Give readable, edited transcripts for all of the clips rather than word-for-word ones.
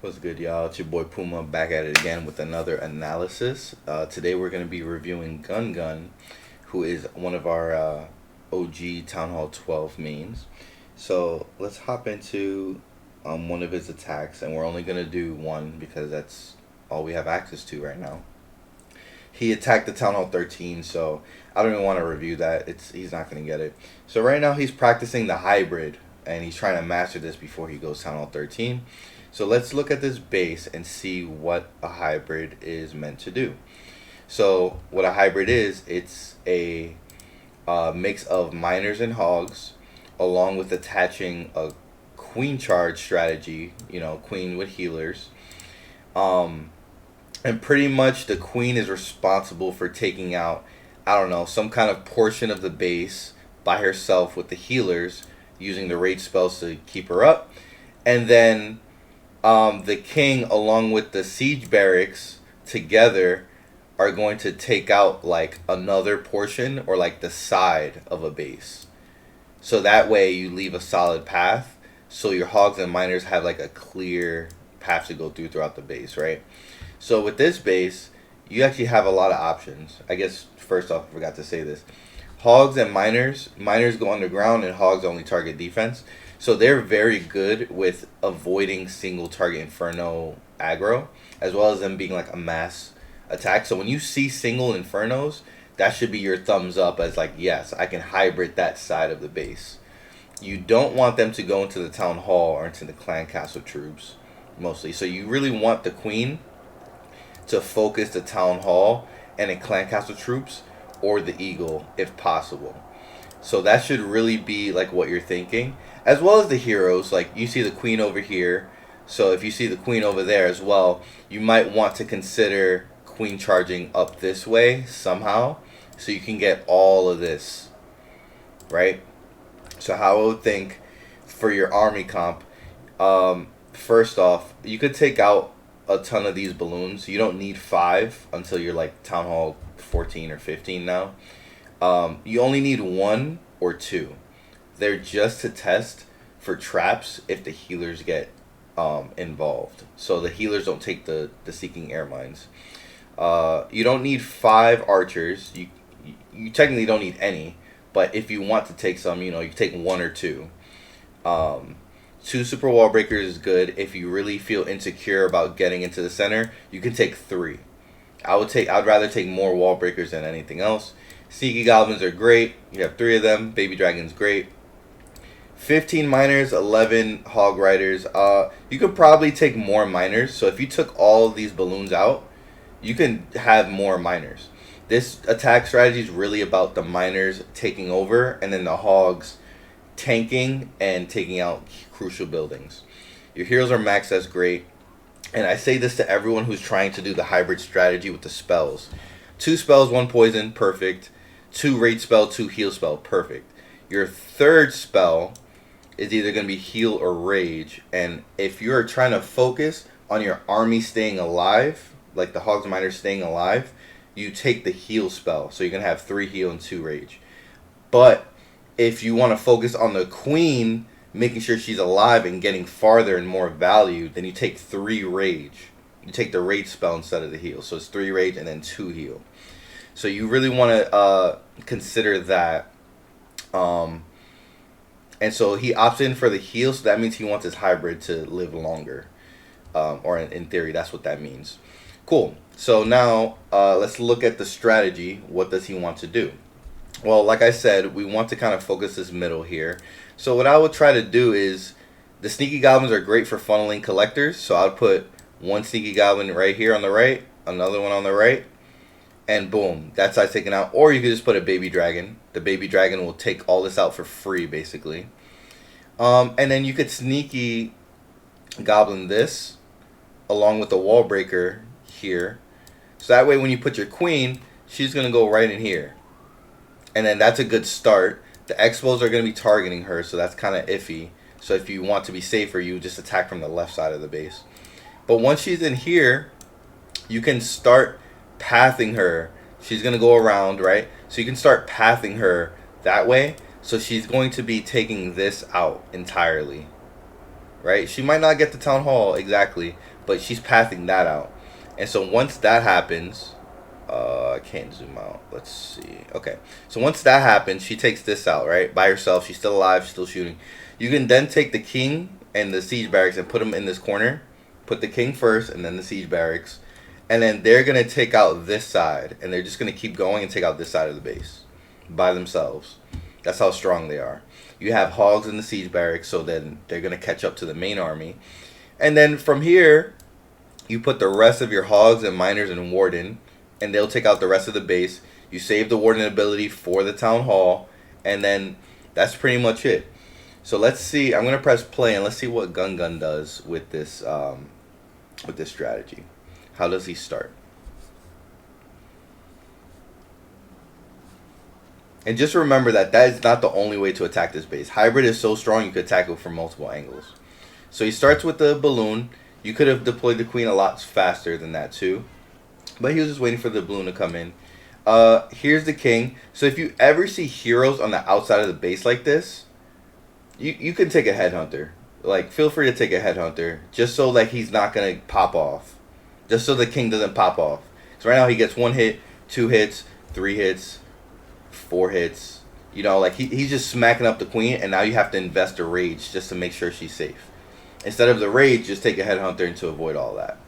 What's good, y'all? It's your boy Puma back at it again with another analysis. Today we're going to be reviewing GunGun, who is one of our OG Town Hall 12 mains. So let's hop into one of his attacks, and we're only going to do one because that's all we have access to right now. He attacked the Town Hall 13, so I don't even want to review that. He's not going to get it. So right now he's practicing the hybrid, and he's trying to master this before he goes Town Hall 13. So let's look at this base and see what a hybrid is meant to do. So what a hybrid is, it's a mix of miners and hogs, along with attaching a queen charge strategy, queen with healers. And pretty much the queen is responsible for taking out, I don't know, some kind of portion of the base by herself with the healers, using the rage spells to keep her up. And then the king, along with the siege barracks together, are going to take out like another portion or like the side of a base. So that way you leave a solid path, so your hogs and miners have like a clear path to go throughout the base, right? So with this base, you actually have a lot of options. I guess first off, I forgot to say this. Hogs and miners go underground, and hogs only target defense. So they're very good with avoiding single target Inferno aggro, as well as them being like a mass attack. So when you see single Infernos, that should be your thumbs up as like, yes, I can hybrid that side of the base. You don't want them to go into the Town Hall or into the Clan Castle troops, mostly. So you really want the Queen to focus the Town Hall and the Clan Castle troops, or the Eagle if possible. So that should really be like what you're thinking, as well as the heroes. Like you see the queen over here, so if you see the queen over there as well, you might want to consider queen charging up this way somehow, so you can get all of this, right? So how I would think for your army comp, first off, you could take out a ton of these balloons. You don't need 5 until you're like Town Hall 14 or 15 now. You only need 1 or 2. They're just to test for traps if the healers get involved. So the healers don't take the Seeking Air Mines. You don't need 5 archers. You technically don't need any. But if you want to take some, you can take 1 or 2. 2 super wall breakers is good. If you really feel insecure about getting into the center, you can take 3. I'd rather take more wall breakers than anything else. Sneaky goblins are great. You have 3 of them. Baby dragon's great. 15 miners, 11 hog riders. You could probably take more miners. So if you took all of these balloons out, you can have more miners. This attack strategy is really about the miners taking over, and then the hogs tanking and taking out crucial buildings. Your heroes are maxed, that's great. And I say this to everyone who's trying to do the hybrid strategy with the spells. 2 spells, 1 poison, perfect. 2 rage spell, 2 heal spell, perfect. Your third spell is either going to be heal or rage. And if you're trying to focus on your army staying alive, like the hogs and miners staying alive, you take the heal spell. So you're going to have 3 heal and 2 rage. But if you want to focus on the queen, making sure she's alive and getting farther and more value, then you take 3 rage. You take the rage spell instead of the heal. So it's 3 rage and then 2 heal. So you really want to consider that. And so he opts in for the heal, so that means he wants his hybrid to live longer. Or in theory, that's what that means. Cool. So now let's look at the strategy. What does he want to do? Well, like I said, we want to kind of focus this middle here. So what I would try to do is, the sneaky goblins are great for funneling collectors. So I'll put 1 sneaky goblin right here on the right, another one on the right, and boom, that side's taken out. Or you could just put a baby dragon. The baby dragon will take all this out for free, basically. And then you could sneaky goblin this, along with the wall breaker here. So that way when you put your queen, she's going to go right in here. And then that's a good start. The expos are going to be targeting her, so that's kind of iffy. So if you want to be safer, you just attack from the left side of the base. But once she's in here, you can start pathing her. She's going to go around, right? So you can start pathing her that way. So she's going to be taking this out entirely, right? She might not get the town hall exactly, but she's pathing that out. And so once that happens, I can't zoom out. Let's see. Okay. So once that happens, she takes this out, right? By herself. She's still alive. Still shooting. You can then take the king and the siege barracks and put them in this corner. Put the king first and then the siege barracks. And then they're going to take out this side. And they're just going to keep going and take out this side of the base. By themselves. That's how strong they are. You have hogs in the siege barracks. So then they're going to catch up to the main army. And then from here, you put the rest of your hogs and miners and warden. And they'll take out the rest of the base. You save the warden ability for the town hall. And then that's pretty much it. So let's see. I'm going to press play and let's see what GunGun does with this strategy. How does he start? And just remember that is not the only way to attack this base. Hybrid is so strong you could attack it from multiple angles. So he starts with the balloon. You could have deployed the queen a lot faster than that too. But he was just waiting for the balloon to come in. Here's the king. So if you ever see heroes on the outside of the base like this, you can take a headhunter. Like, feel free to take a headhunter. Just so like he's not going to pop off. Just so the king doesn't pop off. So right now he gets 1 hit, 2 hits, 3 hits, 4 hits. You know, like he's just smacking up the queen. And now you have to invest a rage just to make sure she's safe. Instead of the rage, just take a headhunter to avoid all that.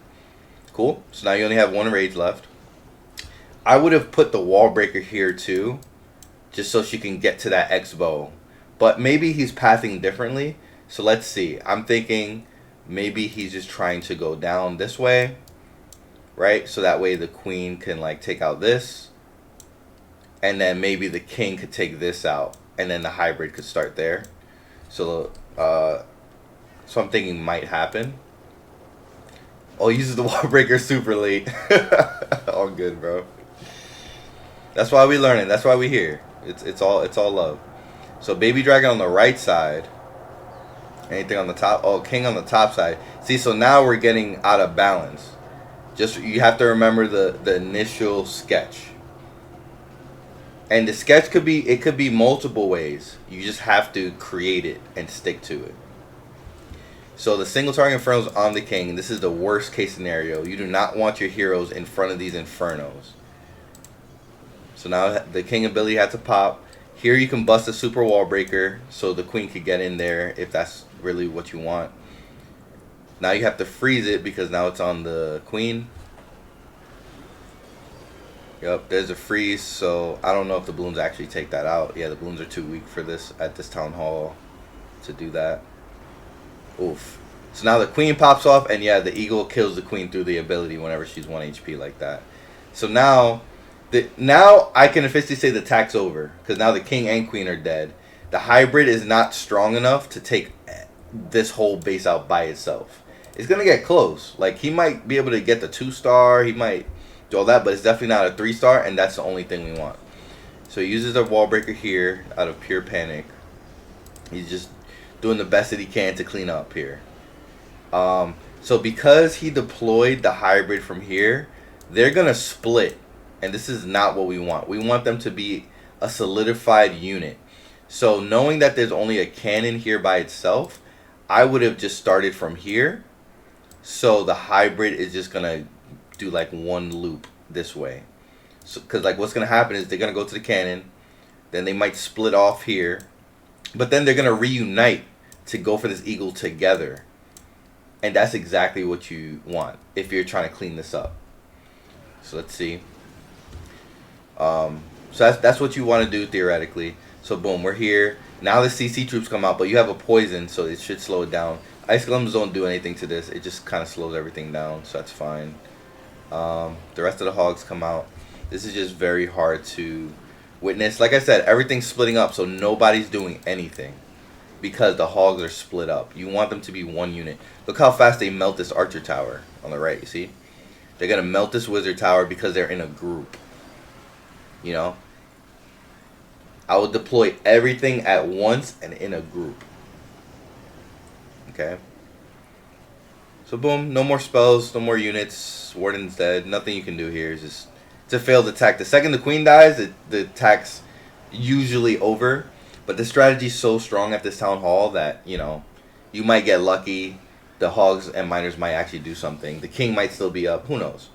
Cool. So now you only have 1 rage left. I would have put the wall breaker here too, just so she can get to that X bow. But maybe he's pathing differently. So let's see. I'm thinking maybe he's just trying to go down this way, right? So that way the queen can like take out this, and then maybe the king could take this out, and then the hybrid could start there. So I'm thinking might happen. Oh, he uses the wall breaker super late. All good, bro. That's why we learning. That's why we here. It's all love. So baby dragon on the right side. Anything on the top? Oh, king on the top side. See, so now we're getting out of balance. Just you have to remember the initial sketch. And the sketch could be multiple ways. You just have to create it and stick to it. So the single target inferno is on the king. This is the worst case scenario. You do not want your heroes in front of these infernos. So now the king ability had to pop. Here you can bust a super wall breaker so the queen could get in there if that's really what you want. Now you have to freeze it because now it's on the queen. Yep, there's a freeze. So I don't know if the balloons actually take that out. Yeah, the balloons are too weak for this at this town hall to do that. Oof. So now the queen pops off, and yeah, the eagle kills the queen through the ability whenever she's 1 HP like that. So now I can officially say the attack's over, because now the king and queen are dead. The hybrid is not strong enough to take this whole base out by itself. It's going to get close. Like, he might be able to get the 2-star, he might do all that, but it's definitely not a 3-star, and that's the only thing we want. So he uses the wall breaker here out of pure panic. He's just doing the best that he can to clean up here. So because he deployed the hybrid from here, they're going to split. And this is not what we want. We want them to be a solidified unit. So knowing that there's only a cannon here by itself, I would have just started from here. So the hybrid is just going to do like 1 loop this way. So, because like what's going to happen is they're going to go to the cannon. Then they might split off here. But then they're going to reunite to go for this eagle together. And that's exactly what you want if you're trying to clean this up. So let's see. So that's what you want to do theoretically. So boom, we're here. Now the CC troops come out, but you have a poison, so it should slow it down. Ice Golems don't do anything to this. It just kind of slows everything down, so that's fine. The rest of the hogs come out. This is just very hard to witness. Like I said, everything's splitting up, so nobody's doing anything because the hogs are split up. You want them to be 1 unit. Look how fast they melt this archer tower on the right, you see? They're going to melt this wizard tower because they're in a group. You know? I would deploy everything at once and in a group. Okay? So boom, no more spells, no more units. Warden's dead. Nothing you can do here. It's just it's a failed attack. The second the queen dies, the attack's usually over. But the strategy's so strong at this town hall that, you know, you might get lucky. The hogs and miners might actually do something. The king might still be up. Who knows?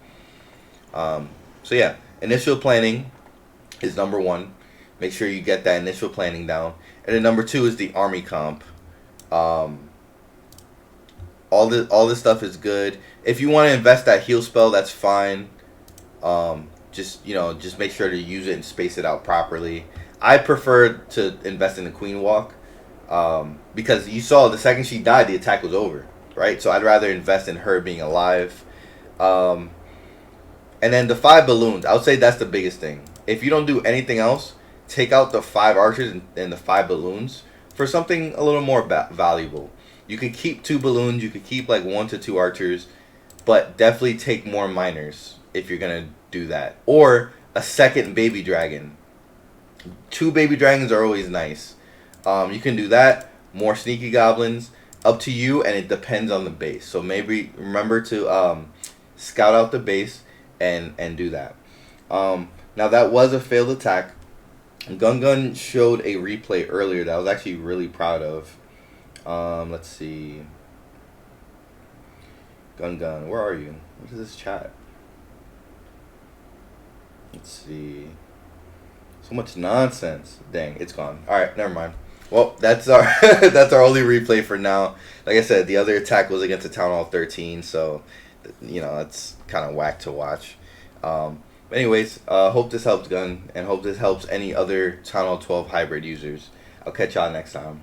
So yeah, initial planning is number one. Make sure you get that initial planning down. And then number two is the army comp. All this stuff is good. If you want to invest that heal spell, that's fine. Just make sure to use it and space it out properly. I prefer to invest in the queen walk, because you saw the second she died, the attack was over, right? So I'd rather invest in her being alive. And then the 5 balloons, I would say that's the biggest thing. If you don't do anything else, take out the 5 archers and the 5 balloons for something a little more valuable. You could keep 2 balloons, you could keep like 1 to 2 archers, but definitely take more miners if you're gonna do that. Or a second baby dragon. 2 baby dragons are always nice. You can do that. More sneaky goblins. Up to you, and it depends on the base. So maybe remember to scout out the base and do that. Now that was a failed attack. GunGun showed a replay earlier that I was actually really proud of. Let's see. GunGun, where are you? What is this chat? Let's see. So much nonsense. Dang, it's gone. Alright, never mind. Well, that's our that's our only replay for now. Like I said, the other attack was against the Town Hall 13, so that's kind of whack to watch. Anyways, hope this helps Gun, and hope this helps any other Town Hall 12 hybrid users. I'll catch y'all next time.